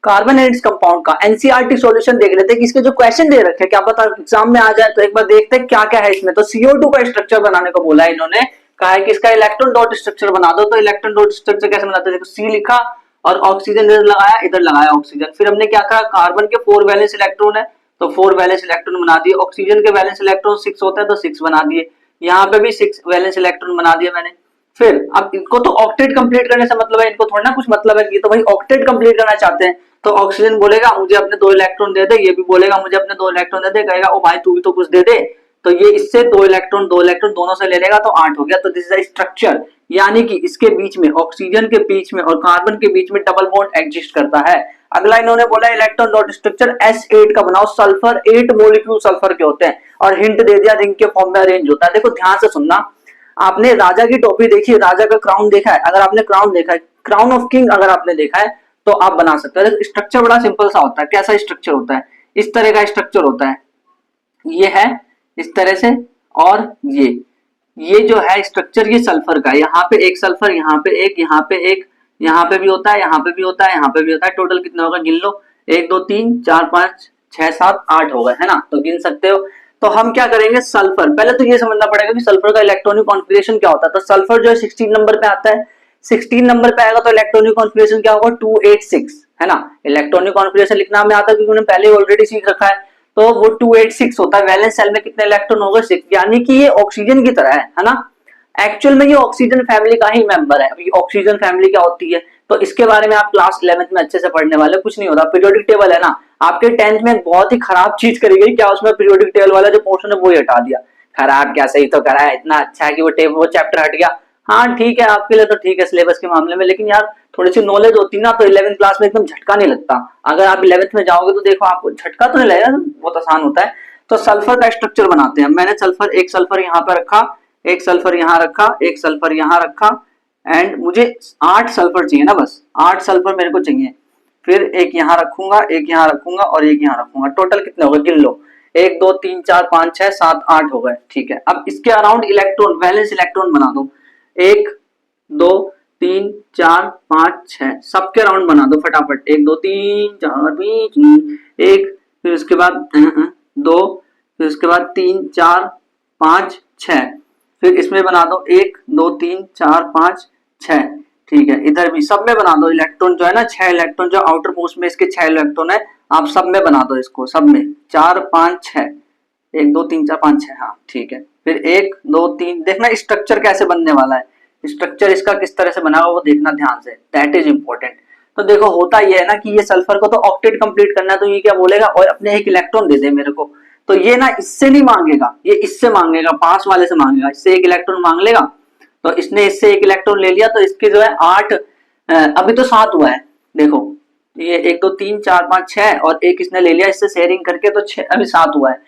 Carbon and compound का NCERT solution देख लेते हैं कि इसके जो क्वेश्चन दे रखे हैं क्या पता एग्जाम में आ जाए, तो एक बार देखते हैं क्या क्या है इसमें। तो CO2 का स्ट्रक्चर बनाने को बोला है इन्होंने, कहा है कि इसका इलेक्ट्रॉन डॉट स्ट्रक्चर बना दो। तो इलेक्ट्रॉन डॉट स्ट्रक्चर कैसे बनाते हैं, देखो सी लिखा और ऑक्सीजन इधर लगाया, इधर लगाया ऑक्सीजन। फिर हमने क्या कहा, कार्बन के 4 वैलेंस इलेक्ट्रॉन है तो 4 वैलेंस इलेक्ट्रॉन बना दिए। ऑक्सीजन के वैलेंस इलेक्ट्रॉन 6 होता है तो 6 बना दिए। यहाँ पे भी 6 वैलेंस इलेक्ट्रॉन बना दिए मैंने। फिर अब इनको तो ऑक्टेट कंप्लीट करने से मतलब है, इनको थोड़ा ना कुछ मतलब है कि तो भाई ऑक्टेट कंप्लीट करना चाहते हैं। तो ऑक्सीजन बोलेगा मुझे अपने 2 इलेक्ट्रॉन दे दे, ये भी बोलेगा मुझे अपने 2 इलेक्ट्रॉन दे दे, कहेगा ओ भाई तू भी तो कुछ दे दे, तो ये इससे 2 इलेक्ट्रॉन दोनों से ले लेगा तो 8 हो गया। तो दिस इज अ स्ट्रक्चर, यानी कि इसके बीच में ऑक्सीजन के बीच में और कार्बन के बीच में डबल बॉन्ड एग्जिस्ट करता है। अगला इन्होंने बोला इलेक्ट्रॉन डॉट स्ट्रक्चर S8 का बनाओ। सल्फर 8 मॉलिक्यूल सल्फर के होते हैं और हिंट दे दिया रिंग के फॉर्म में अरेंज होता है। देखो ध्यान से सुनना, आपने राजा की टोपी देखी है, राजा का क्राउन देखा है, अगर आपने क्राउन देखा है, क्राउन ऑफ किंग अगर आपने देखा है तो आप बना सकते हो। स्ट्रक्चर बड़ा सिंपल सा होता है। कैसा स्ट्रक्चर होता है, इस तरह का स्ट्रक्चर होता है, ये है इस तरह से, और ये जो है स्ट्रक्चर ये सल्फर का है। यहाँ पे एक सल्फर, यहाँ पे एक, यहाँ पे एक, यहाँ पे भी होता है, यहाँ पे भी होता है, यहाँ पे भी होता है। टोटल कितना होगा गिन लो, 1 2 3 4 5 6 7 8 हो गए, है ना, तो गिन सकते हो। तो हम क्या करेंगे, सल्फर पहले तो ये समझना पड़ेगा कि सल्फर का इलेक्ट्रॉनिक कॉन्फ़िगरेशन क्या होता है। तो सल्फर जो है 16 नंबर पे आता है, 16 नंबर पे आएगा तो इलेक्ट्रॉनिक कॉन्फ़िगरेशन क्या होगा 286, है ना। इलेक्ट्रॉनिक कॉन्फ़िगरेशन लिखना हमें आता है क्योंकि उन्होंने पहले ऑलरेडी सीख रखा है। तो वो 286 होता है। वैलेंस शेल में कितने इलेक्ट्रॉन होगा 6, यानी कि ये ऑक्सीजन की तरह है ना। एक्चुअल में ये ऑक्सीजन फैमिली का ही मेंबर है। अभी ऑक्सीजन फैमिली क्या होती है तो इसके बारे में आप क्लास 11th में अच्छे से पढ़ने वाले, कुछ नहीं होता। पीरियोडिक टेबल है ना, आपके 10th में बहुत ही खराब चीज करी गई, क्या उसमें पीरियोडिक टेबल वाला जो पोर्शन है वो ही हटा दिया। खराब क्या, सही तो करा है, इतना अच्छा है कि वो चैप्टर हट गया। हाँ ठीक है, आपके लिए तो ठीक है सिलेबस के मामले में, लेकिन यार थोड़ी सी नॉलेज होती ना तो 11th क्लास में एकदम झटका नहीं लगता। अगर आप 11th में जाओगे तो देखो आपको झटका तो नहीं लगेगा, बहुत आसान होता है। तो सल्फर का स्ट्रक्चर बनाते हैं। मैंने एक सल्फर यहाँ पर रखा, एक सल्फर यहाँ रखा, एक सल्फर यहाँ रखा, एंड मुझे 8 सल्फर चाहिए ना, बस 8 सल्फर मेरे को चाहिए। फिर एक यहाँ रखूंगा, एक यहाँ रखूंगा और एक यहाँ रखूंगा। टोटल कितने हो गए गिन लो, 1 2 3 4 5 6 7 8 हो गए, ठीक है। अब इसके अराउंड इलेक्ट्रॉन, वैलेंस इलेक्ट्रॉन बना दो। 1 2 3 4 5 6 सबके अराउंड बना दो फटाफट। 1 2 3 4 5 1, फिर उसके बाद 2, फिर उसके बाद 3 4 5 6, फिर इसमें बना दो 1 2 3 4 5 6, ठीक है। इधर भी सब में बना दो इलेक्ट्रॉन जो है ना, 6 इलेक्ट्रॉन जो आउटर मोस्ट में इसके 6 इलेक्ट्रॉन है, आप सब में बना दो इसको, सब में 4 5 6, 1 2 3 4 5 6, हाँ ठीक है। फिर 1 2 3, देखना स्ट्रक्चर कैसे बनने वाला है, स्ट्रक्चर इसका किस तरह से बना हुआ वो देखना ध्यान से, दैट इज इंपॉर्टेंट। तो देखो होता ये है ना कि ये सल्फर को तो ऑक्टेट कंप्लीट करना है, तो ये क्या बोलेगा और अपने एक इलेक्ट्रॉन दे दे मेरे को। तो ये ना इससे नहीं मांगेगा, ये इससे मांगेगा, पास वाले से मांगेगा, इससे एक इलेक्ट्रॉन मांग लेगा। तो इसने इससे एक इलेक्ट्रॉन ले लिया तो इसके जो है 8, अभी तो 7 हुआ है, देखो ये 1 2 3 4 5 6 और एक इसने ले लिया इससे शेयरिंग करके, तो 6 अभी 7 हुआ है।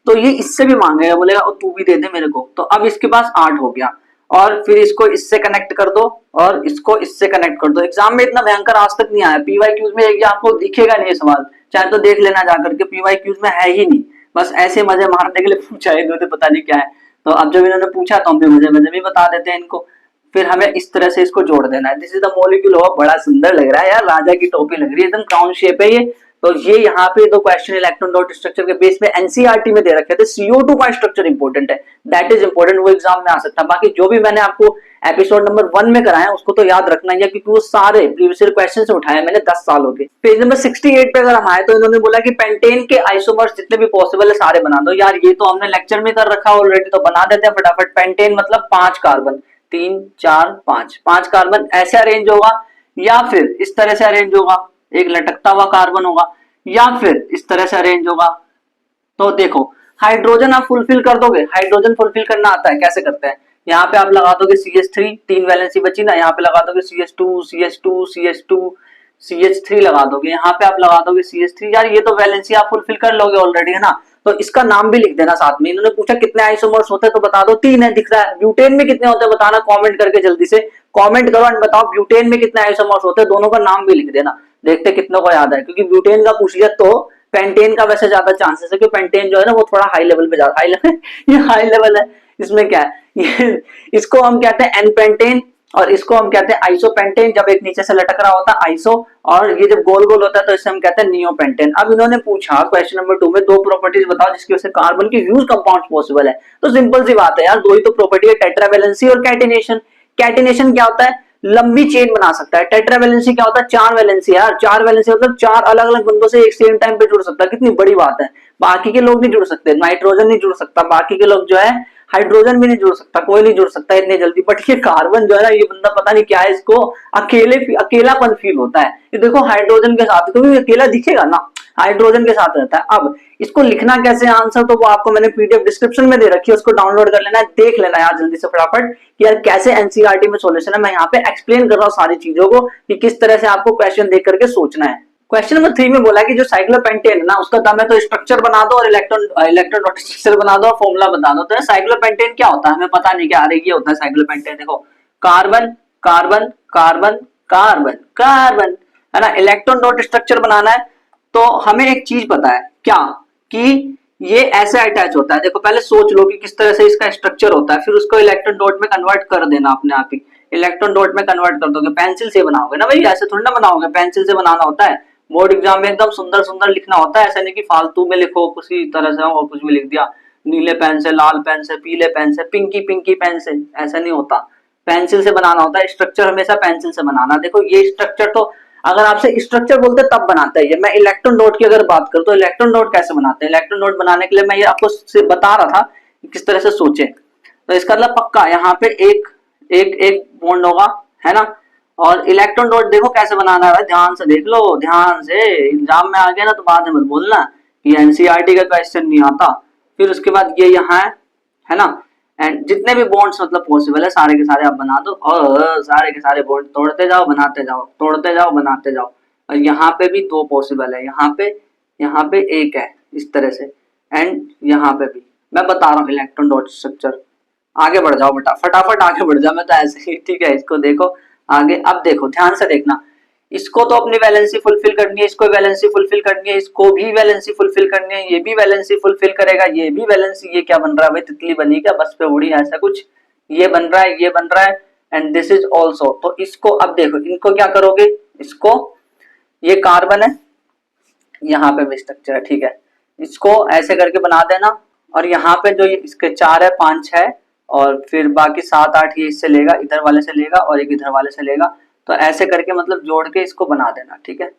तो ये इससे भी मांगेगा, बोलेगा और तू भी दे दे मेरे को। तो अब इसके पास 8 हो गया, और फिर इसको इससे कनेक्ट कर दो और इसको इससे कनेक्ट कर दो। एग्जाम में इतना भयंकर आज तक नहीं आया, पीवाईक्यूज में एक आपको दिखेगा नहीं ये सवाल, चाहे तो देख लेना जाकर के, पीवाईक्यूज में है ही नहीं, बस ऐसे मजे मारने के लिए पूछा है, इन्होंने पता नहीं क्या है। तो अब जब इन्होंने पूछा तो हम भी मजे मजे में बता देते हैं इनको। फिर हमें इस तरह से इसको जोड़ देना है। This is the molecule of, बड़ा सुंदर लग रहा है यार, राजा की टोपी लग रही है, एकदम क्राउन शेप है ये। तो ये यहाँ पे दो क्वेश्चन इलेक्ट्रॉन डॉट स्ट्रक्चर के बेस में एनसीईआरटी में दे रखे थे। CO2 का स्ट्रक्चर इंपॉर्टेंट है, दैट इज इंपॉर्टेंट, वो एग्जाम में आ सकता है। बाकी जो भी मैंने आपको एपिसोड नंबर 1 में कराया उसको तो याद रखना ही है, क्योंकि वो सारे प्रीवियस ईयर क्वेश्चन से उठाए मैंने 10 साल हो गए। पेज नंबर 68 पे अगर हम आए तो इन्होंने बोला कि पेंटेन के आइसोमर्स जितने भी पॉसिबल है सारे बना दो। यार ये तो हमने लेक्चर में कर रखा ऑलरेडी, तो बना देते हैं फटाफट। पेंटेन मतलब 5 कार्बन, 3 4 5, 5 कार्बन ऐसे अरेंज होगा, या फिर इस तरह से अरेंज होगा, एक लटकता हुआ कार्बन होगा, या फिर इस तरह से अरेंज होगा। तो देखो हाइड्रोजन आप फुलफिल कर दोगे, हाइड्रोजन फुलफिल करना आता है, कैसे करते हैं। यहाँ पे आप लगा दोगे CH3, 3 वैलेंसी बची ना, यहाँ पे लगा दोगे CH2 CH2 CH2 CH3 लगा दोगे, यहाँ पे आप लगा दोगे CH3। यार ये तो वैलेंसी आप फुलफिल कर लोगे ऑलरेडी, है ना। तो इसका नाम भी लिख देना साथ में। इन्होंने पूछा कितने आइसोमर्स होते हैं, तो बता दो 3 है, दिख रहा है। ब्यूटेन में कितने होते हैं बताना, कमेंट करके जल्दी से कमेंट करो एंड बताओ ब्यूटेन में कितने आइसोमर्स होते हैं, दोनों का नाम भी लिख देना, देखते कितनों को याद है। क्योंकि ब्यूटेन का पूछ लिया तो पेंटेन का वैसे ज्यादा चांसेस है, क्योंकि पेंटेन जो है ना वो थोड़ा हाई लेवल पे, ज्यादा हाई लेवल ये हाई लेवल है। इसमें क्या है, ये इसको हम कहते हैं एन पेंटेन, और इसको हम कहते हैं आइसोपेंटेन, जब एक नीचे से लटक रहा होता है आइसो, और ये जब गोल गोल होता है तो इसे हम कहते हैं नियोपेंटेन। अब इन्होंने पूछा क्वेश्चन नंबर 2 में दो प्रॉपर्टीज बताओ जिसकी वजह से कार्बन के ह्यूज कंपाउंड्स पॉसिबल है। तो सिंपल सी बात है यार, दो ही तो प्रॉपर्टी है, टेट्रावैलेंसी और कैटिनेशन। कैटिनेशन क्या होता है, लंबी चेन बना सकता है। टेट्रावैलेंसी क्या होता है, चार वैलेंसी यार, चार वैलेंसी मतलब चार अलग अलग बंदों से एक सेम टाइम पे जुड़ सकता है, कितनी बड़ी बात है। बाकी के लोग नहीं जुड़ सकते, नाइट्रोजन नहीं जुड़ सकता, बाकी के लोग जो है हाइड्रोजन भी नहीं जुड़ सकता, कोई नहीं जुड़ सकता इतनी जल्दी। बट ये कार्बन जो है ना, ये बंदा पता नहीं क्या है, इसको अकेलापन फील होता है। ये देखो हाइड्रोजन के साथ तो भी अकेला दिखेगा ना, हाइड्रोजन के साथ रहता है। अब इसको लिखना कैसे आंसर, तो वो आपको मैंने पीडीएफ डिस्क्रिप्शन में दे रखी है, उसको डाउनलोड कर लेना है, देख लेना यार जल्दी से फटाफट कि यार कैसे एनसीईआरटी में सॉल्यूशन है। मैं यहाँ पे एक्सप्लेन कर रहा हूँ सारी चीजों को कि किस तरह से आपको क्वेश्चन देख करके सोचना है। क्वेश्चन नंबर 3 में बोला कि जो साइक्लोपेंटेन है ना, उसका दम है तो स्ट्रक्चर बना दो और इलेक्ट्रॉन डॉट स्ट्रक्चर बना दो और फॉर्मूला बता दो। तो साइक्लोपेंटेन क्या होता है हमें पता नहीं, क्या ये होता है साइक्लोपेंटेन, देखो carbon carbon carbon carbon carbon, है ना। इलेक्ट्रॉन डॉट स्ट्रक्चर बनाना है तो हमें एक चीज पता है क्या, कि ये ऐसे अटैच होता है। देखो पहले सोच लो कि किस तरह से इसका स्ट्रक्चर होता है, फिर उसको इलेक्ट्रॉन डॉट में कन्वर्ट कर देना अपने आप ही। इलेक्ट्रॉन डॉट में कन्वर्ट कर दोगे, पेंसिल से बनाओगे ना भाई, ऐसे थोड़ी ना बनाओगे, पेंसिल से बनाना होता है। बोर्ड एग्जाम में एकदम सुंदर सुंदर लिखना होता है, ऐसा नहीं कि फालतू में लिखो किसी तरह से और कुछ भी लिख दिया, नीले पेन से, लाल पेन से, पीले पेन से, पिंकी पिंकी पेन से, ऐसा नहीं होता। पेंसिल से बनाना होता है, स्ट्रक्चर हमेशा पेंसिल से बनाना। देखो ये स्ट्रक्चर तो अगर आपसे स्ट्रक्चर बोलते तब बनाता है ये। मैं इलेक्ट्रॉन डॉट की अगर बात करूं तो इलेक्ट्रॉन डॉट कैसे बनाते हैं, इलेक्ट्रॉन डॉट बनाने के लिए मैं ये आपको बता रहा था किस तरह से सोचे। तो इसका मतलब पक्का यहाँ पे एक एक एक बॉन्ड होगा, है ना। और इलेक्ट्रॉन डॉट देखो कैसे बनाना है, ध्यान से देख लो, ध्यान से, एग्जाम में आ गया ना तो बाद में मत बोलना कि एनसीईआरटी का क्वेश्चन नहीं आता। फिर उसके बाद ये यहाँ है ना। एंड जितने भी बॉन्ड्स मतलब पॉसिबल है सारे के सारे आप बना दो, और सारे के सारे बॉन्ड तोड़ते जाओ बनाते जाओ, तोड़ते जाओ बनाते जाओ। और यहाँ पे भी दो पॉसिबल है, यहाँ पे एक है इस तरह से, एंड यहाँ पे भी। मैं बता रहा हूँ इलेक्ट्रॉन डॉट स्ट्रक्चर, आगे बढ़ जाओ बेटा, फटाफट आगे बढ़ जाओ, मैं तो ऐसे ही, ठीक है। इसको देखो आगे, अब देखो ध्यान से देखना, इसको तो अपनी वैलेंसी फुलफिल करनी है, इसको वैलेंसी फुलफिल करनी है, इसको भी वैलेंसी फुलफिल करनी है, ये भी वैलेंसी फुलफिल करेगा, ये भी वैलेंसी। ये क्या बन रहा है भाई, तितली बनी क्या, बस पे उड़ी, ऐसा कुछ। ये बन रहा है, ये बन रहा है, एंड दिस इज ऑल्सो। तो इसको अब देखो, इनको क्या करोगे, इसको, ये कार्बन है, यहाँ पे भी स्ट्रक्चर है, ठीक है। इसको ऐसे करके बना देना, और यहाँ पे जो इसके 4 है 5 है, और फिर बाकी 7 8 ये इससे लेगा, इधर वाले से लेगा, और एक इधर वाले से लेगा। तो ऐसे करके मतलब जोड़ के इसको बना देना, ठीक है।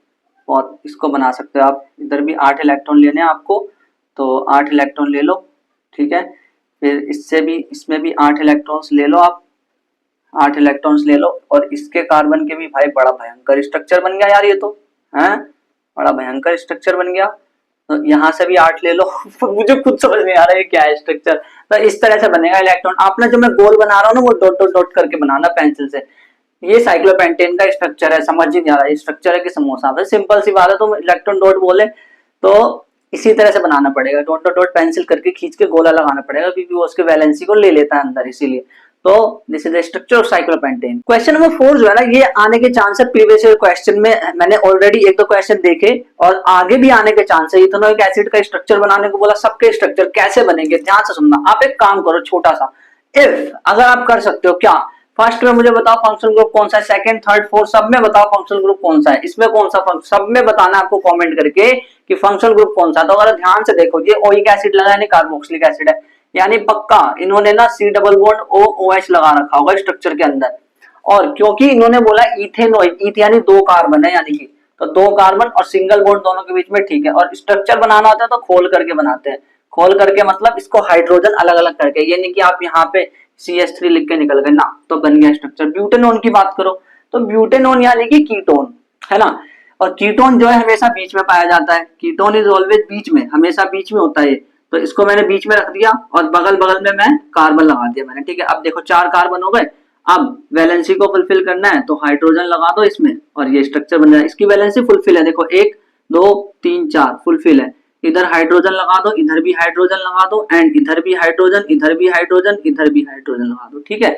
और इसको बना सकते हो आप, इधर भी 8 इलेक्ट्रॉन लेने हैं आपको, तो 8 इलेक्ट्रॉन ले लो, ठीक है। फिर इससे भी, इसमें भी 8 इलेक्ट्रॉन्स ले लो आप, 8 इलेक्ट्रॉन्स ले लो। और इसके कार्बन के भी भाई बड़ा भयंकर स्ट्रक्चर बन गया यार, ये तो है बड़ा भयंकर स्ट्रक्चर बन गया। तो यहाँ से भी 8 ले लो मुझे खुद समझ नहीं आ रहा है क्या है स्ट्रक्चर। तो इस तरह से बनेगा इलेक्ट्रॉन। आपने जो मैं गोल बना रहा हूँ ना, वो डॉट डॉट डॉट करके बनाना पेंसिल से। ये साइक्लोपेंटेन का स्ट्रक्चर है, समझ ही नहीं आ रहा है स्ट्रक्चर है कि समोसा है, सिंपल सी बात है। तो इलेक्ट्रॉन डॉट बोले तो इसी तरह से बनाना पड़ेगा, डॉट डॉट डॉट पेंसिल करके खींच के गोला लगाना पड़ेगा, क्योंकि वो उसके वैलेंसी को ले लेता है अंदर, इसीलिए। तो this is the structure of cyclopentane. Question number 4 जो है ना, ये आने के चांस है प्रीवियस ईयर क्वेश्चन में, मैंने ऑलरेडी एक दो क्वेश्चन देखे और आगे भी आने के चांस है। इथेनॉइक एसिड का स्ट्रक्चर बनाने को बोला, सबके स्ट्रक्चर कैसे बनेंगे, ध्यान से सुनना। आप एक काम करो छोटा सा, इफ अगर आप कर सकते हो, क्या फर्स्ट में मुझे बताओ फंक्शनल ग्रुप कौन सा है, सेकंड थर्ड फोर्थ सब में बताओ फंक्शनल ग्रुप कौन सा है, इसमें कौन सा सब में बताना आपको कमेंट करके कि फंक्शनल ग्रुप कौन सा। तो अगर ध्यान से देखो, ये ओइक एसिड लगा है, कार्बोक्सिलिक एसिड है, यानी पक्का इन्होंने ना सी डबल बॉन्ड OOH लगा रखा होगा स्ट्रक्चर के अंदर। और क्योंकि इन्होंने बोला इथेनोइक, ईथ यानी 2 कार्बन है, यानी कि तो 2 कार्बन और सिंगल बॉन्ड दोनों के बीच में, ठीक है। और स्ट्रक्चर बनाना होता है तो खोल करके बनाते हैं, खोल करके मतलब इसको हाइड्रोजन अलग अलग करके, ये नहीं कि आप यहाँ पे CH3 लिख के निकल गए ना, तो बन गया स्ट्रक्चर। ब्यूटेनोन की बात करो तो ब्यूटेनोन यानी कि कीटोन, है ना। और कीटोन जो है हमेशा बीच में पाया जाता है, कीटोन इज ऑलवेज बीच में, हमेशा बीच में होता है। तो इसको मैंने बीच में रख दिया और बगल बगल में मैं कार्बन लगा दिया मैंने, ठीक है। अब देखो 4 कार्बन हो गए। अब वैलेंसी को फुलफिल करना है तो हाइड्रोजन लगा दो इसमें, और ये स्ट्रक्चर बन जाए। इसकी वैलेंसी फुलफिल है, देखो 1 2 3 4 फुलफिल है। इधर हाइड्रोजन लगा दो, इधर भी हाइड्रोजन लगा दो, एंड इधर भी हाइड्रोजन, इधर भी हाइड्रोजन, इधर भी हाइड्रोजन लगा दो, ठीक है।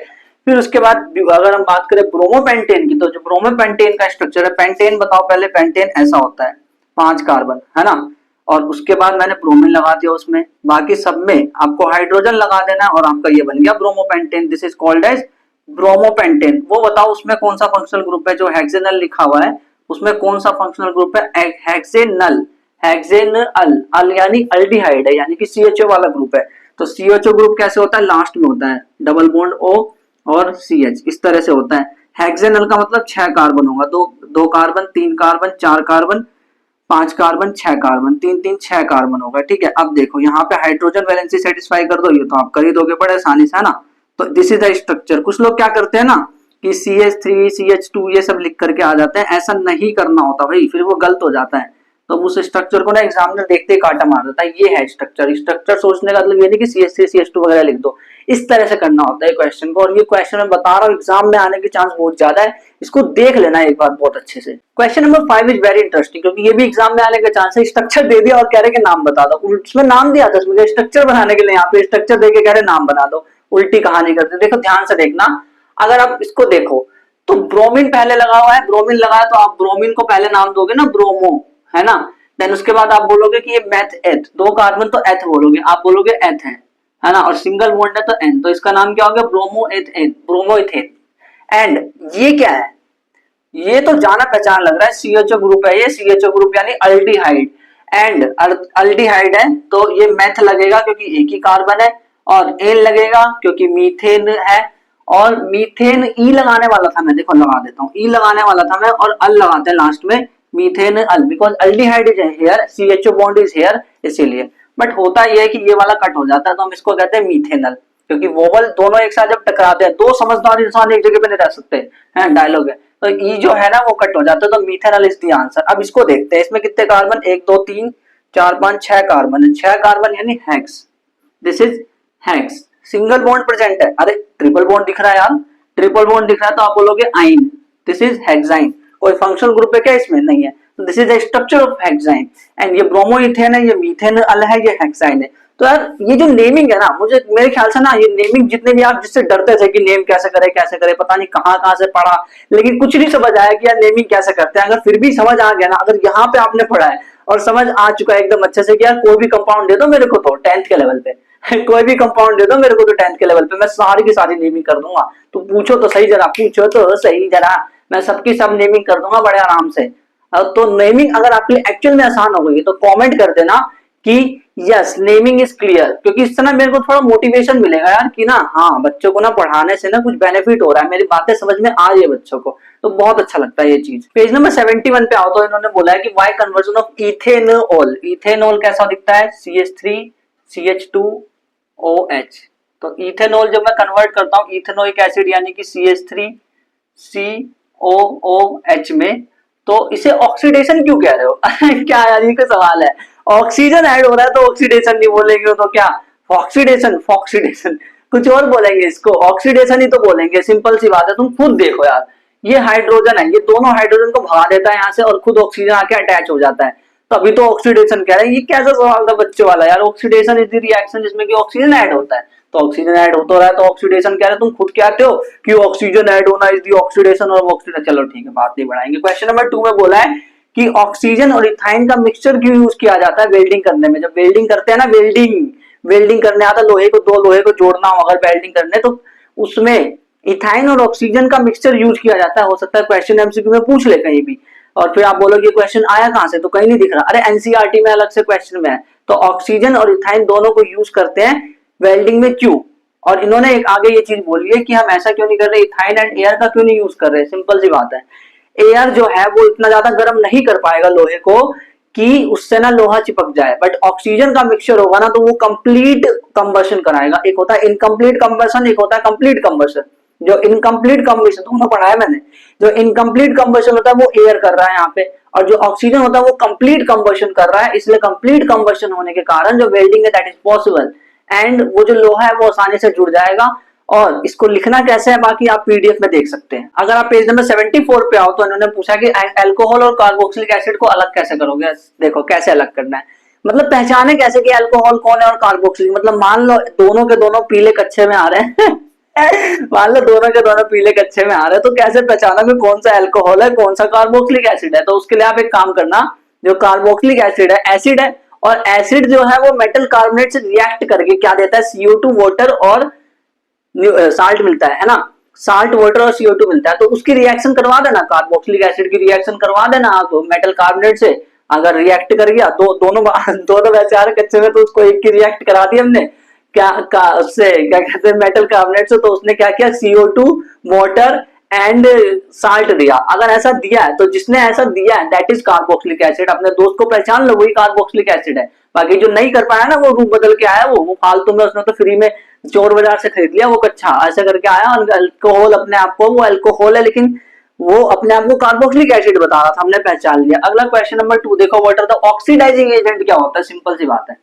फिर उसके बाद अगर हम बात करें ब्रोमोपेंटेन की, तो जो ब्रोमोपेंटेन का स्ट्रक्चर है, पेंटेन बताओ पहले, पेंटेन ऐसा होता है 5 कार्बन, है ना। और उसके बाद मैंने ब्रोमीन लगा दिया उसमें, बाकी सब में आपको हाइड्रोजन लगा देना और आपका ये बन गया bromopentane. This is called as bromopentane, वो बताओ उसमें कौन सा फंक्शनल ग्रुप है, जो हेक्सेनल लिखा हुआ है उसमें कौन सा फंक्शनल ग्रुप है, हेक्सेनल, हेक्सेनल, अल यानी अल्डिहाइड है, यानी कि CHO वाला ग्रुप है। तो CHO ग्रुप कैसे होता है, लास्ट में होता है, डबल बॉन्ड O और CH, इस तरह से होता है। हेक्सेनल का मतलब 6 कार्बन होगा, दो carbon, 3 carbon, 4 carbon, 5 carbon, 6 carbon, 3 3 6 carbon होगा, ठीक है। अब देखो यहाँ पे हाइड्रोजन वैलेंसी सेटिस्फाई कर दो, ये तो आप कर ही दोगे बड़े आसानी से, है ना। तो दिस इज द स्ट्रक्चर। कुछ लोग क्या करते हैं ना कि CH3 CH2 ये सब लिख करके आ जाते हैं, ऐसा नहीं करना होता भाई, फिर वो गलत हो जाता है। तो उस स्ट्रक्चर को ना एग्जामिनर देखते ही काटा मार देता है, ये है स्ट्रक्चर। स्ट्रक्चर सोचने का मतलब ये नहीं कि CH3 CH2 वगैरह लिख दो, इस तरह से करना होता है क्वेश्चन को। और ये क्वेश्चन मैं बता रहा हूँ एग्जाम में आने के चांस बहुत ज्यादा है, इसको देख लेना एक बार बहुत अच्छे से। Question number 5 is very interesting, क्योंकि ये भी एग्जाम में आने के चांस है। स्ट्रक्चर दे दिया और कह रहे कि नाम बता दो, उसमें नाम दिया था इसमें स्ट्रक्चर बनाने के लिए, यहाँ पे स्ट्रक्चर देके कह रहे नाम बना दो, उल्टी कहानी करते। देखो ध्यान से देखना, अगर आप इसको देखो तो ब्रोमीन पहले लगा हुआ है, ब्रोमीन लगा है तो आप ब्रोमीन को पहले नाम दोगे ना ब्रोमो, है ना। देन उसके बाद आप बोलोगे कि ये मेथ एथ, 2 कार्बन तो एथ बोलोगे, आप बोलोगे एथ है ना, और सिंगल बॉन्ड है तो एन, तो इसका नाम क्या हो गया, bromo ethane, bromo ethane. And ये क्या है, ये तो जाना पहचान लग रहा है, CHO ग्रुप है ये, CHO ग्रुप यानी अल्डिहाइड। एंड अल्डिहाइड है तो ये मेथ लगेगा क्योंकि एक ही कार्बन है, और एन लगेगा क्योंकि मीथेन है, और मीथेन ई लगाने वाला था मैं, देखो लगा देता हूँ, ई लगाने वाला था मैं, और अल लगाते हैं लास्ट में, methanal, because aldehyde is here, CHO bond is here, इसीलिए। बट होता यह है कि ये वाला कट हो जाता है, तो हम इसको कहते हैं मीथेनल, क्योंकि वोवल दोनों एक साथ जब टकराते हैं, दो समझदार इंसान एक जगह पे नहीं रह सकते हैं, डायलॉग है, तो ई जो है ना वो कट हो जाता है, तो मीथेनल इज द आंसर। अब इसको देखते हैं, इसमें कितने कार्बन, 1 2 3 4 5 6 कार्बन है, 6 कार्बन यानी hex, this is hex. Single bond present है, अरे ट्रिपल बॉन्ड दिख रहा है यार, ट्रिपल बॉन्ड दिख रहा है तो आप बोलोगे आइन, दिस इज हेक्साइन। कोई फंक्शनल ग्रुप है क्या इसमें, नहीं है, तो this is the structure of hexyne. And ये ब्रोमोइथेन है, ये मीथेनल है, ये हेक्साइन है। तो यार ये जो नेमिंग है ना, मुझे मेरे ख्याल से ना ये नेमिंग, जितने भी आप जिससे डरते थे कि नेम कैसे करे, पता नहीं कहाँ से पढ़ा, लेकिन कुछ नहीं समझ आया कि यार नेमिंग कैसे करते हैं। अगर फिर भी समझ आ गया ना, अगर यहाँ पे आपने पढ़ा है और समझ आ चुका है एकदम अच्छे से कि यार कोई भी कंपाउंड दे दो मेरे को तो 10th के लेवल पे कोई भी कंपाउंड दे दो मेरे को तो 10th के लेवल पे, मैं सारी की सारी नेमिंग कर दूंगा। तो पूछो तो सही जरा, पूछो तो सही जरा, मैं सबकी सब नेमिंग कर दूंगा बड़े आराम से। तो नेमिंग अगर आपके लिए एक्चुअल में आसान हो गई तो कमेंट कर देना कि यस नेमिंग इज क्लियर, क्योंकि इससे ना मेरे को थोड़ा मोटिवेशन मिलेगा यार कि ना हाँ बच्चों को ना पढ़ाने से ना कुछ बेनिफिट हो रहा है, मेरी बातें समझ में आ रही है बच्चों को, तो बहुत अच्छा लगता है ये चीज। पेज नंबर 71 पे आओ तो इन्होंने बोला है कि why conversion of ethanol, ethanol कैसा दिखता है, CH3 CH2OH। तो इथेनॉल जब मैं कन्वर्ट करता हूँ इथेनोइक एसिड यानी कि CH3 COOH में, तो इसे ऑक्सीडेशन क्यों कह रहे हो क्या यार ये का सवाल है, ऑक्सीजन ऐड हो रहा है तो ऑक्सीडेशन नहीं बोलेंगे तो क्या फॉक्सीडेशन, फॉक्सीडेशन कुछ और बोलेंगे, इसको ऑक्सीडेशन ही तो बोलेंगे, सिंपल सी बात है। तुम खुद देखो यार, ये हाइड्रोजन है, ये दोनों हाइड्रोजन को भगा देता है यहाँ से और खुद ऑक्सीजन आके अटैच हो जाता है, तो अभी तो ऑक्सीडेशन कह रहे हैं, ये कैसा सवाल था बच्चों वाला यार, ऑक्सीडेशन इज द रिएक्शन जिसमें कि ऑक्सीजन ऐड होता है, तो ऑक्सीजन ऐड होता रहा है तो ऑक्सीडेशन कह रहे हैं, तुम खुद कहते हो कि ऑक्सीजन ऐड होना इज द ऑक्सीडेशन और ऑक्सीजन। चलो ठीक है बात नहीं बढ़ाएंगे। क्वेश्चन नंबर 2 में बोला है कि ऑक्सीजन और इथाइन का मिक्सचर क्यों यूज किया जाता है वेल्डिंग करने में। जब वेल्डिंग करते हैं ना, वेल्डिंग करने आता, लोहे को दो लोहे को जोड़ना हो अगर वेल्डिंग करने, तो उसमें इथाइन और ऑक्सीजन का मिक्सचर यूज किया जाता है। हो सकता है क्वेश्चन MCQ में पूछ ले कहीं भी, और फिर आप बोलोगे क्वेश्चन आया कहां से, तो कहीं नहीं दिख रहा, अरे NCERT में अलग से क्वेश्चन में है। तो ऑक्सीजन और इथाइन दोनों को यूज करते हैं वेल्डिंग में, क्यों। और इन्होंने एक आगे ये चीज बोली है कि हम ऐसा क्यों नहीं कर रहे, इथाइन एंड एयर का क्यों नहीं यूज कर रहे, सिंपल सी बात है, एयर जो है वो इतना ज्यादा गर्म नहीं कर पाएगा लोहे को कि उससे ना लोहा चिपक जाए, बट ऑक्सीजन का मिक्सचर होगा ना तो वो कंप्लीट कंबशन कराएगा। एक होता है इनकम्प्लीट कंबशन, एक होता है कंप्लीट कंबशन। जो इनकम्प्लीट कंबशन दोनों पढ़ा है मैंने, जो इनकम्प्लीट कंबशन होता है वो एयर कर रहा है यहाँ पे, और जो ऑक्सीजन होता है वो कंप्लीट कंबशन कर रहा है, इसलिए कंप्लीट कंबशन होने के कारण जो वेल्डिंग है दैट इज पॉसिबल, एंड वो जो लोहा है वो आसानी से जुड़ जाएगा। और इसको लिखना कैसे है बाकी आप PDF में देख सकते हैं। अगर आप पेज नंबर 74 पे आओ तो इन्होंने पूछा कि अल्कोहल और कार्बोक्सिलिक एसिड को अलग कैसे करोगे। देखो कैसे अलग करना है, मतलब पहचाने कैसे कि अल्कोहल कौन है और कार्बोक्सिलिक, मतलब मान लो दोनों के दोनों पीले कच्छे में आ रहे हैं मान लो दोनों के दोनों पीले कच्छे में आ रहे हैं, तो कैसे पहचाना कि कौन सा अल्कोहल है कौन सा कार्बोक्सिलिक एसिड है। तो उसके लिए आप एक काम करना, जो कार्बोक्सिलिक एसिड है एसिड है, और एसिड जो है वो मेटल कार्बोनेट से रिएक्ट करके क्या देता है, CO2 वाटर और साल्ट मिलता है ना, साल्ट वाटर और CO2 मिलता है, तो उसकी रिएक्शन करवा देना, कार्बोक्सिलिक एसिड की रिएक्शन करवा देना आप मेटल कार्बोनेट से। अगर रिएक्ट कर गया तो दोनों दोनों वैसे आ रहे कच्चे में, तो उसको एक की रिएक्ट करा दी हमने क्या उससे क्या कहते हैं मेटल कार्बोनेट से, तो उसने क्या किया CO2 वाटर एंड साल्ट दिया। अगर ऐसा दिया है तो जिसने ऐसा दिया है दैट इज कार्बोक्सिलिक एसिड। अपने दोस्त को पहचान लो, वही कार्बोक्सिलिक एसिड है। बाकी जो नहीं कर पाया ना, वो रूप बदल के आया, वो फालतू में उसने तो फ्री में चोर बाजार से खरीद लिया वो कच्चा, ऐसा करके आया। अल्कोहल अपने आप को, वो अल्कोहल है लेकिन वो अपने आप को कार्बोक्सिलिक एसिड बता रहा था, हमने पहचान लिया। अगला क्वेश्चन नंबर 2 देखो, what are the oxidising agent क्या होता है? सिंपल सी बात है,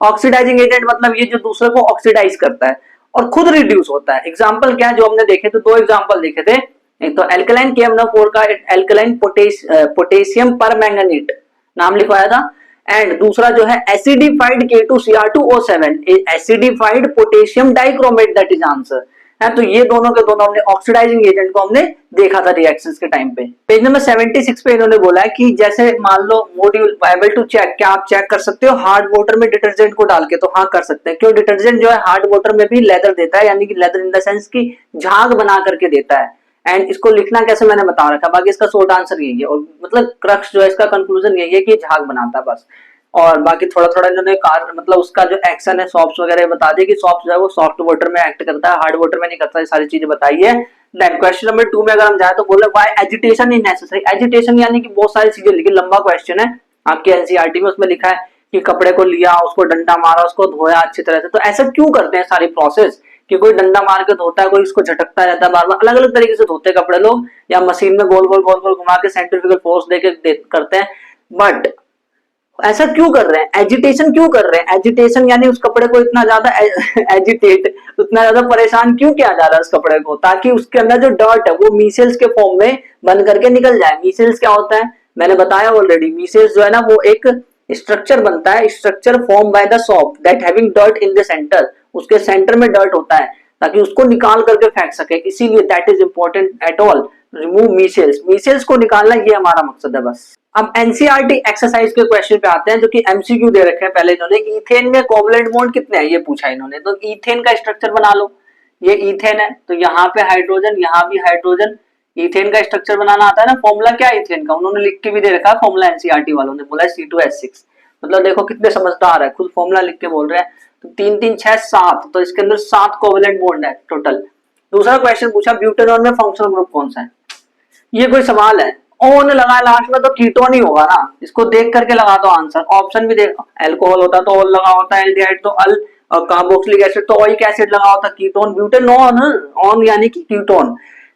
ऑक्सीडाइजिंग एजेंट मतलब ये जो दूसरे को ऑक्सीडाइज करता है और खुद रिड्यूस होता है। एग्जांपल क्या है जो हमने देखे थे, दो एग्जांपल देखे थे, एक तो एल्कलाइन KMnO4 का एल्कलाइन पोटेशियम परमैंगनेट नाम लिखवाया था, एंड दूसरा जो है acidified K2Cr2O7 acidified potassium dichromate, that is answer है। तो ये दोनों के दोनों हमने ऑक्सीडाइजिंग एजेंट को हमने देखा था रिएक्शंस के टाइम पे। पेज नंबर 76 पे इन्होंने बोला है कि जैसे मान लो would you able to check, क्या आप चेक कर सकते हो हार्ड वाटर में डिटर्जेंट को डाल के? तो हाँ कर सकते हैं। क्यों? डिटर्जेंट जो है हार्ड वाटर में भी लेदर देता है, यानी कि लेदर इन द सेंस की झाग बना करके देता है। एंड इसको लिखना कैसे मैंने बता रखा, बाकी इसका शॉर्ट आंसर यही है, और मतलब क्रक्स जो है इसका कंक्लूजन यही है कि झाग बनाता है बस। और बाकी थोड़ा थोड़ा इन्होंने मतलब उसका जो एक्शन है सॉफ्ट वगैरह बता दिया कि सॉफ्ट जो है वो सॉफ्ट वाटर में एक्ट करता है, हार्ड वाटर में नहीं करता, ये सारी चीजें बताई है। देन क्वेश्चन नंबर 2 में अगर हम जाए तो बोले why agitation is necessary. Agitation यानी कि बहुत सारी चीजें लिखी, लंबा क्वेश्चन है आपके एनसीईआरटी में, उसमें लिखा है कि कपड़े को लिया, उसको डंडा मारा, उसको धोया अच्छी तरह से। तो ऐसा क्यों करते हैं सारी प्रोसेस, कि कोई डंडा मार के धोता है, कोई इसको झटकता रहता है बार बार, अलग अलग तरीके से धोते हैं कपड़े लोग, या मशीन में गोल गोल गोल गोल घुमा के सेंट्रीफ्यूगल फोर्स देके करते हैं। बट ऐसा क्यों कर रहे हैं, एजिटेशन क्यों कर रहे हैं? एजिटेशन यानी उस कपड़े को इतना ज्यादा एजिटेट, उतना ज्यादा परेशान क्यों किया जा रहा है उस कपड़े को, ताकि उसके अंदर जो डर्ट है वो मीसेल्स के फॉर्म में बन करके निकल जाए। मीसेल्स क्या होता है मैंने बताया ऑलरेडी, मीसेल्स जो है ना वो एक स्ट्रक्चर बनता है, structure form by the shop that having dirt in the centre, उसके सेंटर में डर्ट होता है ताकि उसको निकाल करके फेंक सके, इसीलिए that is important at all, remove measles, measles को निकालना ये हमारा मकसद है बस। अब एनसीईआरटी एक्सरसाइज के क्वेश्चन पे आते हैं जो कि एमसीक्यू दे रखे हैं। पहले इन्होंने ईथेन में कोवलेंट बॉन्ड कितने हैं ये पूछा इन्होंने, तो ईथेन का स्ट्रक्चर बना लो, ये ईथेन है तो यहाँ पे हाइड्रोजन, यहाँ भी हाइड्रोजन। ईथेन का स्ट्रक्चर बनाना आता है ना, फॉर्मूला क्या है ईथेन का, उन्होंने लिख के भी दे रखा है फॉर्मूला, एनसीईआरटी वालों ने बोला है C2H6। मतलब देखो कितने समझदार है, खुद फॉर्मूला लिख के बोल रहे हैं। तो 3 3 6 7, तो इसके अंदर 7 कोवलेंट बॉन्ड है टोटल। दूसरा क्वेश्चन पूछा ब्यूटेनॉन में फंक्शनल ग्रुप कौन सा है, ये कोई सवाल है? ओन लगा लास्ट में तो कीटोन ही होगा ना, इसको देख करके लगा दो आंसर। ऑप्शन भी देख, अल्कोहल होता तो ओल लगा होता, एल्डिहाइड तो अल, और कार्बोक्सिलिक एसिड तो ओइक एसिड लगा होता, कीटोन ब्यूटेनॉन, ऑन यानी कि कीटोन।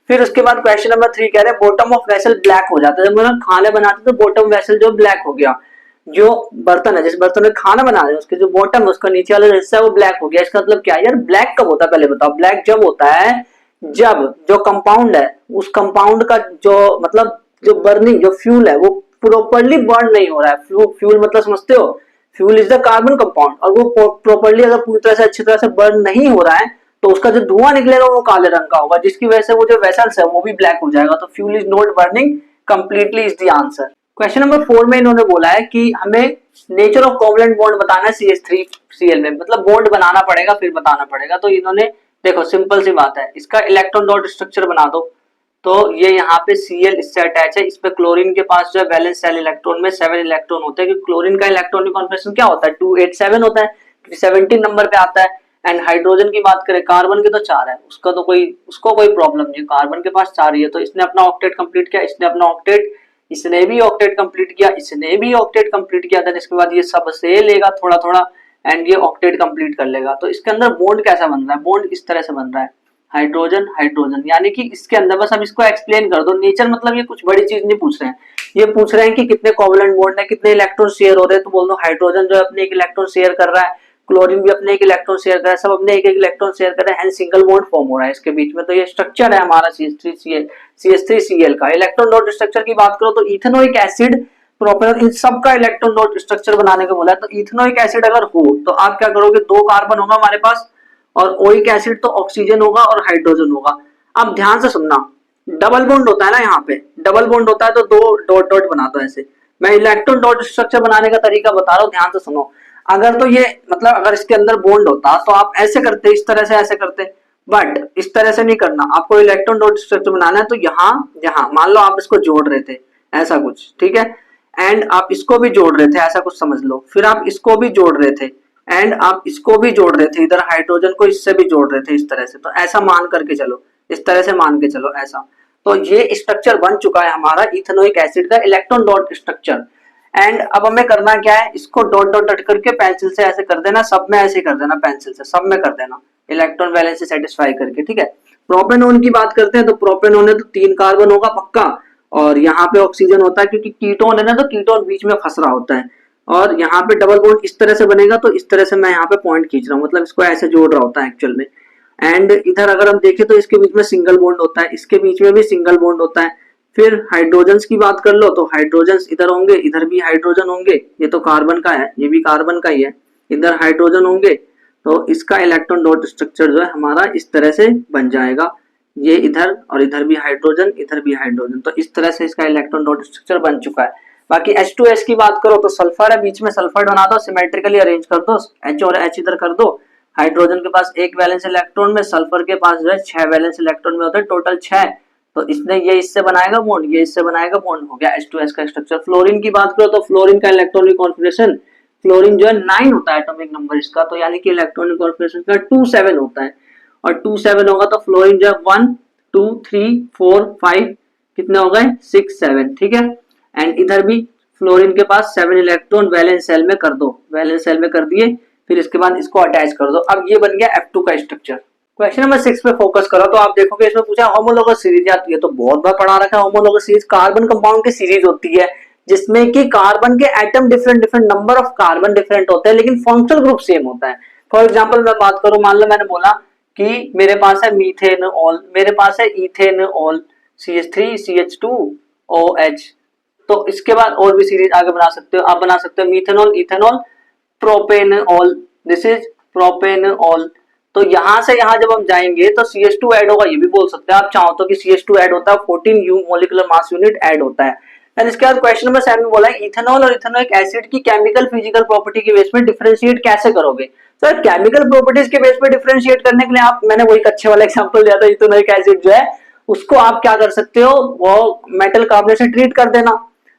फिर उसके बाद क्वेश्चन नंबर 3 कह रहे हैं बॉटम ऑफ वेसल ब्लैक हो जाता है, जब हम खाने बनाते तो बॉटम वेसल जो ब्लैक हो गया, जो बर्तन है जिस बर्तन में खाना बना रहे हैं उसके जो बॉटम, उसका नीचे वाला हिस्सा है वो ब्लैक हो गया। इसका मतलब क्या है यार, ब्लैक कब होता है पहले बताओ? ब्लैक जब होता है जब जो कंपाउंड है उस कंपाउंड का जो मतलब जो बर्निंग जो फ्यूल है वो प्रॉपर्ली बर्न नहीं हो रहा है। फ्यूल मतलब समझते हो, fuel is the carbon compound, और वो प्रॉपर्ली अगर पूरी तरह से अच्छी तरह से बर्न नहीं हो रहा है तो उसका जो धुआं निकलेगा वो काले रंग का होगा, जिसकी वजह से वो जो वेसल्स है वो भी ब्लैक हो जाएगा। तो fuel is not burning completely is the answer. Question number 4 में इन्होंने बोला है कि हमें नेचर ऑफ कोवलेंट बॉन्ड बताना है CH3Cl में, मतलब बॉन्ड बनाना पड़ेगा फिर बताना पड़ेगा। तो इन्होंने देखो सिंपल सी बात है, इसका इलेक्ट्रॉन डॉट स्ट्रक्चर बना दो। तो ये यहाँ पे Cl इससे अटैच है, इस पे क्लोरीन के पास जो है वैलेंस शेल इलेक्ट्रॉन में 7 इलेक्ट्रॉन होते हैं, क्योंकि क्लोरीन का इलेक्ट्रॉनिक कॉन्फिगरेशन क्या होता है 287 होता है, 17 नंबर पे आता है। एंड हाइड्रोजन की बात करें, कार्बन के तो 4 है, उसको कोई प्रॉब्लम नहीं है, कार्बन के पास 4 ही है। तो इसने अपना ऑक्टेट कंप्लीट किया, इसने अपना ऑक्टेट, इसने भी ऑक्टेट कंप्लीट किया, इसने भी ऑक्टेट कंप्लीट किया। देन इसके बाद ये सब से लेगा थोड़ा थोड़ा एंड ये ऑक्टेट कंप्लीट कर लेगा। तो इसके अंदर बॉन्ड कैसा बन रहा है, बॉन्ड इस तरह से बन रहा है, हाइड्रोजन हाइड्रोजन, यानी कि इसके अंदर बस अब इसको एक्सप्लेन कर दो। नेचर मतलब ये कुछ बड़ी चीज नहीं पूछ रहे हैं, ये पूछ रहे हैं कि कितने कोवलेंट बॉन्ड है, कितने इलेक्ट्रॉन शेयर हो रहे हैं। तो बोल दो हाइड्रोजन जो अपने एक इलेक्ट्रॉन शेयर कर रहा है, क्लोरीन भी अपने एक इलेक्ट्रॉन शेयर कर रहा है, सब अपने एक एक इलेक्ट्रॉन शेयर कर रहे हैं, सिंगल बॉन्ड फॉर्म हो रहा है इसके बीच में। तो ये स्ट्रक्चर है हमारा CH3Cl का। इलेक्ट्रॉन डॉट स्ट्रक्चर की बात करो तो इथेनोइक एसिड, प्रोपेनॉल, इन सब का इलेक्ट्रॉन डॉट स्ट्रक्चर बनाने को बोला है। तो इथेनोइक एसिड अगर हो तो आप क्या करोगे, 2 कार्बन होगा हमारे पास, और ओइक एसिड तो ऑक्सीजन होगा और हाइड्रोजन होगा। अब ध्यान से सुनना, डबल बॉन्ड होता है ना, यहाँ पे डबल बॉन्ड होता है तो 2 डॉट डॉट बनाता है ऐसे। मैं इलेक्ट्रॉन डॉट स्ट्रक्चर बनाने का तरीका बता रहा हूँ, ध्यान से सुनो। अगर तो ये मतलब अगर इसके अंदर बॉन्ड होता तो आप ऐसे करते, इस तरह से ऐसे करते, बट इस तरह से नहीं करना। आपको इलेक्ट्रॉन डॉट स्ट्रक्चर बनाना है तो यहाँ यहाँ मान लो आप इसको जोड़ रहे थे ऐसा कुछ, ठीक है, एंड आप इसको भी जोड़ रहे थे ऐसा कुछ समझ लो, फिर आप इसको भी जोड़ रहे थे एंड आप इसको भी जोड़ रहे थे, इधर हाइड्रोजन को इससे भी जोड़ रहे थे इस तरह से। तो ऐसा मान करके चलो, इस तरह से मान के चलो ऐसा। तो ये स्ट्रक्चर बन चुका है हमारा इथेनोइक एसिड का इलेक्ट्रॉन डॉट स्ट्रक्चर। एंड अब हमें करना क्या है, इसको डॉट डॉट डॉट करके पेंसिल से ऐसे कर देना, सब में ऐसे कर देना, पेंसिल से सब में कर देना, इलेक्ट्रॉन बैलेंस से सेटिस्फाई करके, ठीक है। प्रोपेनॉन की बात करते हैं तो प्रोपेनॉन है तो 3 कार्बन होगा पक्का, और यहाँ पे ऑक्सीजन होता है क्योंकि कीटोन है ना, तो कीटोन बीच में फंस रहा होता है, और यहाँ पे डबल बॉन्ड इस तरह से बनेगा, तो इस तरह से मैं यहाँ पे पॉइंट खींच रहा हूँ, मतलब इसको ऐसे जोड़ रहा होता है एक्चुअल में। एंड इधर अगर हम देखें तो इसके बीच में सिंगल बॉन्ड होता है, इसके बीच में भी सिंगल बॉन्ड होता है। फिर हाइड्रोजन्स की बात कर लो तो हाइड्रोजन्स इधर होंगे, इधर भी हाइड्रोजन होंगे, ये तो कार्बन का है, ये भी कार्बन का ही है, इधर हाइड्रोजन होंगे, तो इसका इलेक्ट्रॉन डॉट स्ट्रक्चर जो है हमारा इस तरह से बन जाएगा, ये इधर और इधर भी हाइड्रोजन, इधर भी हाइड्रोजन, तो इस तरह से इसका इलेक्ट्रॉन डॉट स्ट्रक्चर बन चुका है। बाकी H2S की बात करो तो सल्फर है, बीच में सल्फर बना दो, सिमेट्रिकली अरेंज कर दो, H और H इधर कर दो, हाइड्रोजन के पास 1 वैलेंस इलेक्ट्रॉन में, सल्फर के पास जो है 6 वैलेंस इलेक्ट्रॉन में होता है, टोटल 6, तो इसने ये इससे बनाएगा बॉन्ड, ये इससे बनाएगा बॉन्ड, हो गया H2S का स्ट्रक्चर। फ्लोरीन की बात करो तो फ्लोरीन का इलेक्ट्रॉनिक कॉन्फिगरेशन, फ्लोरीन जो है 9 होता है एटॉमिक नंबर इसका, तो यानी कि इलेक्ट्रॉनिक कॉन्फिगरेशन का 27 होता है, और 27 होगा तो फ्लोरीन जो है 1 2 3 4 5 कितने हो गए 6 7, ठीक है। एंड इधर भी फ्लोरीन के पास 7 इलेक्ट्रॉन वैलेंस सेल में कर दो, वैलेंस सेल में कर दिए, फिर इसके बाद इसको अटैच कर दो, अब ये बन गया F2 का स्ट्रक्चर। क्वेश्चन नंबर 6 पे फोकस करो तो आप देखोगे इसमें पूछा होमोलोगस सीरीज आती है, तो बहुत बार पढ़ा रखा है होमोलोगस सीरीज, कार्बन कंपाउंड की सीरीज होती है जिसमें कि कार्बन के atom different different number of carbon different होते हैं लेकिन फंक्शनल ग्रुप सेम होता है। फॉर एग्जांपल मैं बात करूं, मान लो मैंने बोला कि मेरे पास है मीथेनॉल, मेरे पास है इथेनॉल CH3 CH2OH, तो इसके बाद और भी सीरीज आगे बना सकते हो, आप बना सकते हो methanol ethanol propanol, this is propanol. तो यहां से यहां जब हम जाएंगे तो CH2 ऐड होगा, ये भी बोल सकते हैं आप चाहो तो कि CH2 ऐड होता है, 14 U molecular mass unit add होता है। एंड इसके बाद क्वेश्चन नंबर 7 में बोला है इथेनॉल और इथेनोइक एसिड की केमिकल फिजिकल प्रॉपर्टी के बेस में डिफरेंशिएट कैसे करोगे। सर केमिकल प्रॉपर्टीज के बेस पे डिफरेंशिएट करने के लिए आप, मैंने वही कच्चे वाला एग्जांपल दिया था, इथेनोइक एसिड जो है उसको आप क्या कर सकते हो, वो मेटल कार्बोनेट से ट्रीट कर देना,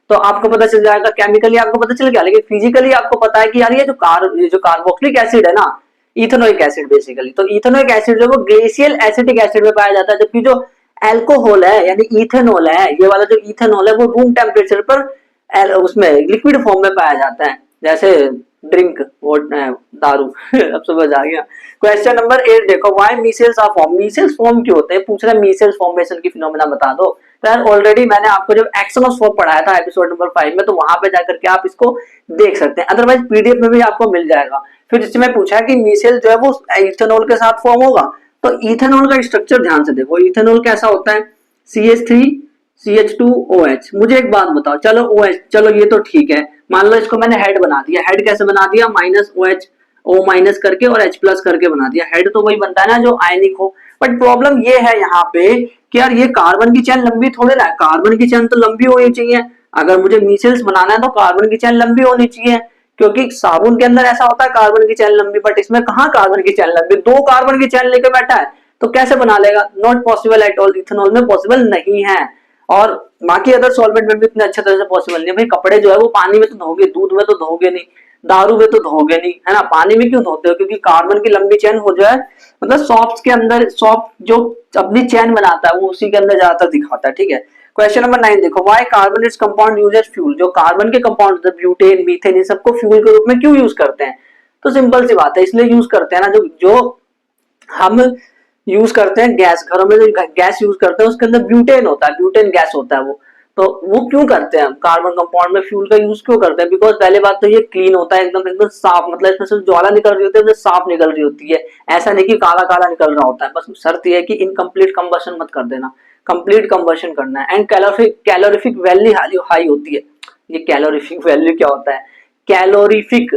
तो आपको पता चल जाएगा, केमिकली आपको पता चल गया, लेकिन फिजिकली आपको पता है कि यार ये जो कार्बोक्सिलिक एसिड है ना, इथेनोइक एसिड बेसिकली, तो इथेनोइक एसिड जो वो ग्लेशियल एसिटिक एसिड में पाया जाता है, जबकि जो एल्कोहल है यानी इथेनॉल है, ये वाला जो इथेनॉल है वो रूम टेम्परेचर पर उसमें लिक्विड फॉर्म में पाया जाता है, जैसे ड्रिंक वो दारू अब समझ आ गया। क्वेश्चन नंबर 8 देखो, why micelles are form, micelles form क्यों होते हैं, पूछ रहा है मीसेल्स फॉर्मेशन की फिनोमेना बता दो। तो यार ऑलरेडी मैंने आपको जब एक्सोनोस्फोर पढ़ाया था एपिसोड नंबर 5 में, तो वहां पे जाकर के आप इसको देख सकते हैं, अदरवाइज पीडीएफ में भी आपको मिल जाएगा। फिर इसमें पूछा कि मीसेल जो है वो इथेनॉल के साथ फॉर्म होगा, तो इथेनॉल का स्ट्रक्चर ध्यान से देखो, इथेनॉल कैसा होता है CH3 CH2OH। मुझे एक बात बताओ, चलो OH चलो ये तो ठीक है, मान लो इसको मैंने हेड बना दिया, हेड कैसे बना दिया, -OH O- करके और H+ करके बना दिया, हेड तो वही बनता है ना जो आयनिक हो। बट प्रॉब्लम ये है यहाँ पे कि यार ये कार्बन की चेन लंबी थोड़ी ना है, कार्बन की चेन तो लंबी होनी चाहिए, अगर मुझे मीसेल्स बनाना है तो कार्बन की चेन लंबी होनी चाहिए, क्योंकि साबुन के अंदर ऐसा होता है कार्बन की चेन लंबी, बट इसमें कहाँ कार्बन की चेन लंबी, 2 कार्बन की चेन लेके बैठा है, तो कैसे बना लेगा, not possible at all, ethanol में पॉसिबल नहीं है, और बाकी अदर सॉल्वेंट में भी इतने अच्छे तरह से पॉसिबल नहीं है। भाई कपड़े जो है वो पानी में तो धोगे, दूध में तो धोगे नहीं, दारू में तो धोगे नहीं, है ना, पानी में क्यों धोते हो, क्योंकि कार्बन की लंबी चेन हो जाए, मतलब सॉफ्ट के अंदर, सॉफ्ट जो अपनी चेन बनाता है वो उसी के अंदर ज्यादातर दिखाता है, ठीक है। क्वेश्चन नंबर 9 देखो, why carbon is compound use as fuel, जो कार्बन के कंपाउंड ब्यूटेन मीथेन इन सबको फ्यूल के रूप में क्यों यूज करते हैं, तो सिंपल सी बात है, इसलिए यूज करते हैं ना, जो हम यूज करते हैं गैस, घरों में जो गैस यूज करते हैं उसके अंदर ब्यूटेन होता है, ब्यूटेन गैस होता है वो क्यों करते हैं, कार्बन कंपाउंड में फ्यूल का यूज क्यों करते हैं, बिकॉज पहले बात तो ये क्लीन होता है, एकदम एकदम साफ, मतलब इसमें से ज्वाला निकल रही होती है, साफ निकल रही होती है, ऐसा नहीं कि काला काला निकल रहा होता है, बस शर्त यह है कि इनकम्प्लीट कंबशन मत कर देना, कंप्लीट कंबशन करना है। एंड कैलोरिफिक वैल्यू हाई होती है, ये कैलोरिफिक वैल्यू क्या होता है, कैलोरीफिक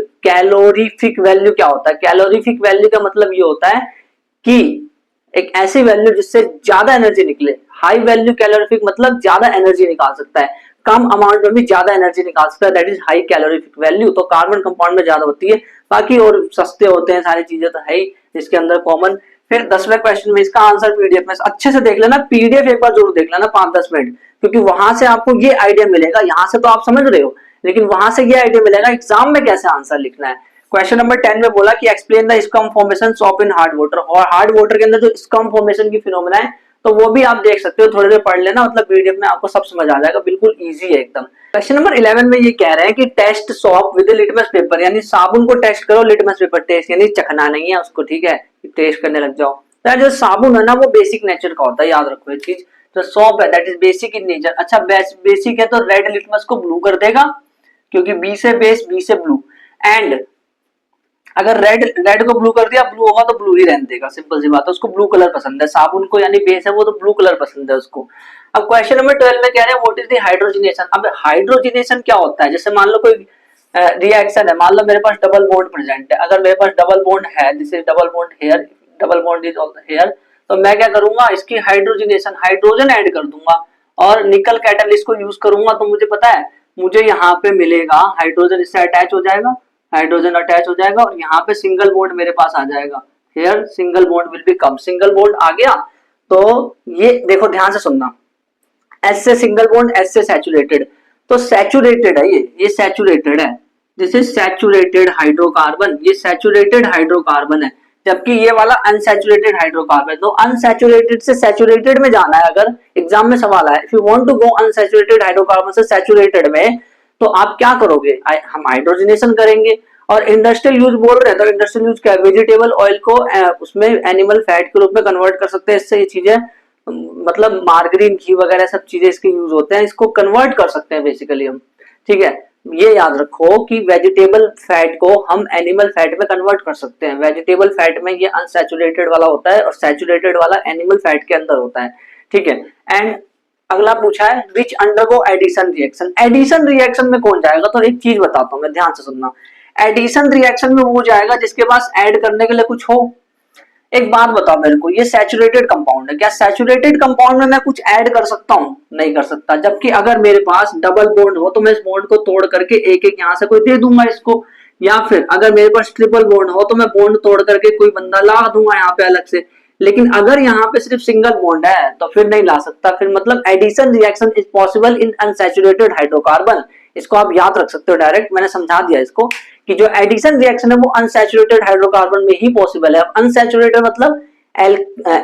वैल्यू क्या होता है, कैलोरीफिक वैल्यू का मतलब ये होता है कि एक ऐसी वैल्यू जिससे ज्यादा एनर्जी निकले, हाई वैल्यू कैलोरीफिक मतलब ज्यादा एनर्जी निकाल सकता है, कम अमाउंट में भी ज्यादा एनर्जी निकाल सकता है, that is high calorific value, तो कार्बन कंपाउंड में ज्यादा होती है, बाकी और सस्ते होते हैं सारी चीजें तो है ही, इसके अंदर कॉमन फिर 10वें क्वेश्चन में इसका आंसर पीडीएफ में अच्छे से देख लेना, पीडीएफ एक बार जरूर देख लेना 5-10 मिनट, क्योंकि वहां से आपको ये आइडिया मिलेगा। यहाँ से तो आप समझ रहे हो, लेकिन वहां से ये आइडिया मिलेगा एग्जाम में कैसे आंसर लिखना है। क्वेश्चन नंबर 10 में बोला कि explain the scum formation of in hard water, और हार्ड वाटर के अंदर जो स्कम फॉर्मेशन की फिनोमेना है तो वो भी आप देख सकते हो, थोड़ी देर पढ़ लेना, मतलब पीडीएफ में आपको सब समझ आ जाएगा, बिल्कुल इजी है एकदम। क्वेश्चन नंबर 11 में ये कह रहे हैं कि test soap with litmus paper, यानी साबुन को टेस्ट करो लिटमस पेपर, टेस्ट यानी चखना नहीं है उसको, ठीक है, टेस्ट करने लग जाओ। तो जो साबुन है ना वो बेसिक नेचर का होता है, याद रखो ये चीज। तो सॉप है that is basic in nature. अच्छा बेसिक है तो रेड लिटमस को ब्लू कर देगा, क्योंकि बी से बेस, बी से ब्लू, एंड अगर रेड को ब्लू कर दिया, ब्लू होगा तो ब्लू ही रहने देगा, सिंपल सी बात है, उसको ब्लू कलर पसंद है, साबुन को यानी बेस है वो तो ब्लू कलर पसंद है उसको। अब क्वेश्चन नंबर 12 में कह रहे हैं व्हाट इज द हाइड्रोजनेशन। अब हाइड्रोजनेशन क्या होता है, जैसे मान लो कोई रिएक्शन है, मान लो मेरे पास डबल बॉन्ड प्रेजेंट है, अगर मेरे पास डबल बॉन्ड है, this is double bond here, double bond is here, तो मैं क्या करूंगा, इसकी हाइड्रोजनेशन, हाइड्रोजन ऐड कर दूंगा और निकल कैटलिस्ट को यूज करूंगा, तो मुझे पता है मुझे यहाँ पे मिलेगा हाइड्रोजन, इससे अटैच हो जाएगा, हाइड्रोजन अटैच हो जाएगा और यहाँ पे सिंगल बॉन्ड मेरे पास आ जाएगा, here single bond will become, single bond आ गया। तो ये देखो ध्यान से सुनना, एस से सिंगल बॉन्ड, एस से सैचुरेटेड, तो सैचुरेटेड है ये सैचुरेटेड है, दिस इज सैचुरेटेड हाइड्रोकार्बन, ये सैचुरेटेड हाइड्रोकार्बन है, जबकि ये वाला अनसैचुरेटेड हाइड्रोकार्बन है। तो अनसैचुरेटेड से सैचुरेटेड में जाना है, अगर एग्जाम में सवाल आए, if you want to go unsaturated hydrocarbon से सैचुरेटेड में, तो आप क्या करोगे, हम हाइड्रोजनेशन करेंगे। और इंडस्ट्रियल यूज बोल रहे हैं, तो इंडस्ट्रियल यूज क्या है, वेजिटेबल ऑयल को उसमें एनिमल फैट के रूप में कन्वर्ट कर सकते हैं, इससे ये चीजें मतलब मार्गरीन, घी वगैरह सब चीजें इसके यूज होते हैं, इसको कन्वर्ट कर सकते हैं बेसिकली हम, ठीक है। ये याद रखो कि वेजिटेबल फैट को हम एनिमल फैट में कन्वर्ट कर सकते हैं, वेजिटेबल फैट में ये अनसैचुरेटेड वाला होता है और सैचुरेटेड वाला एनिमल फैट के अंदर होता है, ठीक है। एंड अगला पूछा है which undergo addition reaction, addition reaction में कौन जाएगा, तो एक चीज बताता हूं मैं, ध्यान से सुनना, एडिशन रिएक्शन में वो जाएगा जिसके पास ऐड करने के लिए कुछ हो। एक बात बताओ मेरे को, ये सैचुरेटेड कंपाउंड है, क्या सैचुरेटेड कंपाउंड में मैं कुछ ऐड कर सकता हूँ, नहीं कर सकता। जबकि अगर मेरे पास डबल बॉन्ड हो तो मैं इस बॉन्ड को तोड़ करके एक एक यहाँ से कोई दे दूंगा इसको, या फिर अगर मेरे पास ट्रिपल बॉन्ड हो तो मैं बॉन्ड तोड़ करके कोई बंदा ला दूंगा यहाँ पे अलग से। लेकिन अगर यहाँ पे सिर्फ सिंगल बॉन्ड है तो फिर नहीं ला सकता, फिर मतलब addition reaction is possible in unsaturated hydrocarbon, इसको आप याद रख सकते हो डायरेक्ट, मैंने समझा दिया इसको कि जो एडिशन रिएक्शन है वो अनसैचुरेटेड हाइड्रोकार्बन में ही पॉसिबल है। अनसैचुरेटेड मतलब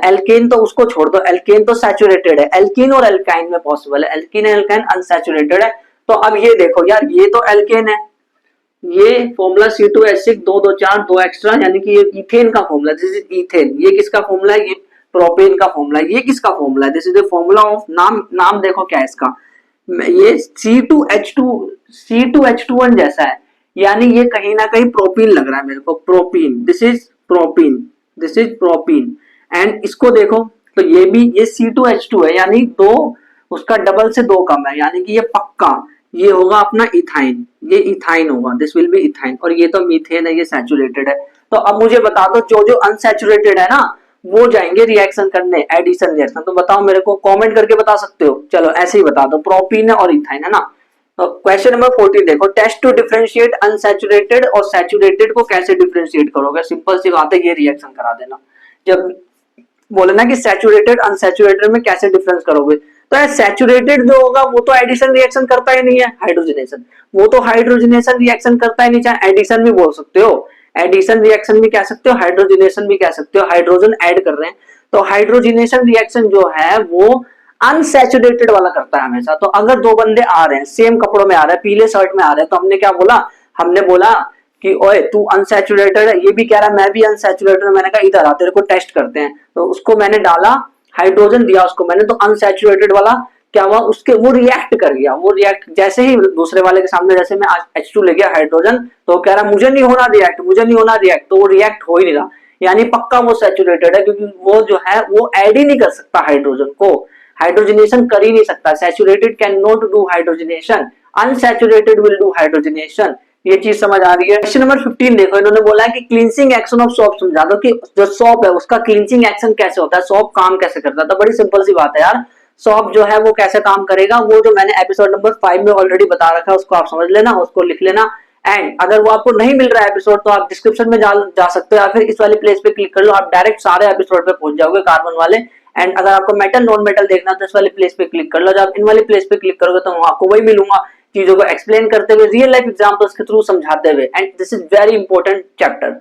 एल्केन तो उसको छोड़ दो, एल्केन तो सैचुरेटेड है, एल्कीन और एल्काइन में पॉसिबल है, एल्कीन एंड एल्काइन अनसैचुरेटेड है। तो अब ये देखो यार, ये तो एल्केन है, ये फॉर्मूला C2H6 2 2 4 2 एक्स्ट्रा, यानी कि ये इथेन का फॉर्मूला, दिस इज इथेन। ये किसका फॉर्मूला है, ये प्रोपेन का फॉर्मूला है। ये किसका फॉर्मूला है, this is the formula of, नाम देखो क्या है इसका, ये C2H21 जैसा है, यानी ये कहीं ना कहीं प्रोपीन लग रहा है मेरे को, propene, this is propene, this is propene. And इसको देखो तो ये भी, ये C2H2 है, यानी दो उसका डबल से दो कम है, यानी कि ये पक्का ये होगा अपना इथाइन, ये इथाइन होगा, दिस विल बी इथाइन। और ये तो मीथेन है, ये सैचुरेटेड है। तो अब मुझे बता दो जो जो अनसैचुरेटेड है ना वो जाएंगे रिएक्शन करने, एडिशन रिएक्शन। तो बताओ मेरे को, कमेंट करके बता सकते हो, चलो ऐसे ही बता दो, प्रोपीन है और इथाइन है ना। तो क्वेश्चन नंबर 14 देखो, टेस्ट टू डिफरेंशिएट अनसैचुरेटेड और सैचुरेटेड को कैसे डिफरेंशिएट करोगे, सिंपल सी बात है, ये रिएक्शन करा देना। जब बोले ना कि सैचुरेटेड अनसैचुरेटेड में कैसे डिफरेंस करोगे, तो सैचुरेटेड जो होगा वो तो एडिशन रिएक्शन करता ही नहीं है, हाइड्रोजनेशन, वो तो हाइड्रोजनेशन रिएक्शन करता ही नहीं, चाहे एडिशन भी बोल सकते हो, एडिशन रिएक्शन भी कह सकते हो, हाइड्रोजनेशन भी कह सकते हो, हाइड्रोजन ऐड कर रहे हैं। तो हाइड्रोजनेशन रिएक्शन जो है वो अनसैचुरेटेड वाला करता है हमेशा। तो अगर दो बंदे आ रहे हैं, सेम कपड़ों में आ रहे हैं, पीले शर्ट में आ रहे हैं, तो हमने क्या बोला, हमने बोला कि ओए तू अनसैचुरेटेड है, ये भी कह रहा है मैं भी अनसैचुरेटेड, मैंने कहा इधर आ तेरे को टेस्ट करते हैं। तो उसको मैंने डाला, हाइड्रोजन दिया उसको मैंने, तो अनसैचुरेटेड वाला क्या हुआ, उसके वो रिएक्ट कर गया, वो रिएक्ट जैसे ही दूसरे वाले के सामने, जैसे मैं H2 ले गया हाइड्रोजन, तो कह रहा मुझे नहीं होना रिएक्ट, मुझे नहीं होना रिएक्ट, तो वो रिएक्ट हो ही नहीं रहा, यानी पक्का वो सैचुरेटेड है, क्योंकि वो जो है वो ऐड ही नहीं कर सकता हाइड्रोजन को, हाइड्रोजनेशन कर ही नहीं सकता। Saturated can not do hydrogenation, unsaturated will do hydrogenation. ये चीज समझ आ रही है। क्वेश्चन नंबर 15 देखो, इन्होंने बोला है कि क्लींसिंग एक्शन ऑफ सॉप समझा दो कि जो सॉप है उसका क्लींसिंग एक्शन कैसे होता है, सॉप काम कैसे करता है। तो बड़ी सिंपल सी बात है यार, सॉप जो है वो कैसे काम करेगा, वो जो मैंने एपिसोड नंबर 5 में ऑलरेडी बता रखा है, उसको आप समझ लेना, उसको लिख लेना। एंड अगर वो आपको नहीं मिल रहा है एपिसोड तो आप डिस्क्रिप्शन में जा सकते हो या फिर इस वाली प्लेस पे क्लिक कर लो, आप डायरेक्ट सारे एपिसोड पे पहुंच जाओगे कार्बन वाले। एंड अगर आपको मेटल नॉन मेटल देखना तो इस वाली प्लेस पे क्लिक कर लो, जब इन वाली प्लेस पे क्लिक करोगे तो आपको वही मिलूंगा, चीजों को एक्सप्लेन करते हुए, रियल लाइफ एग्जांपल्स के थ्रू समझाते हुए। And this is very important chapter.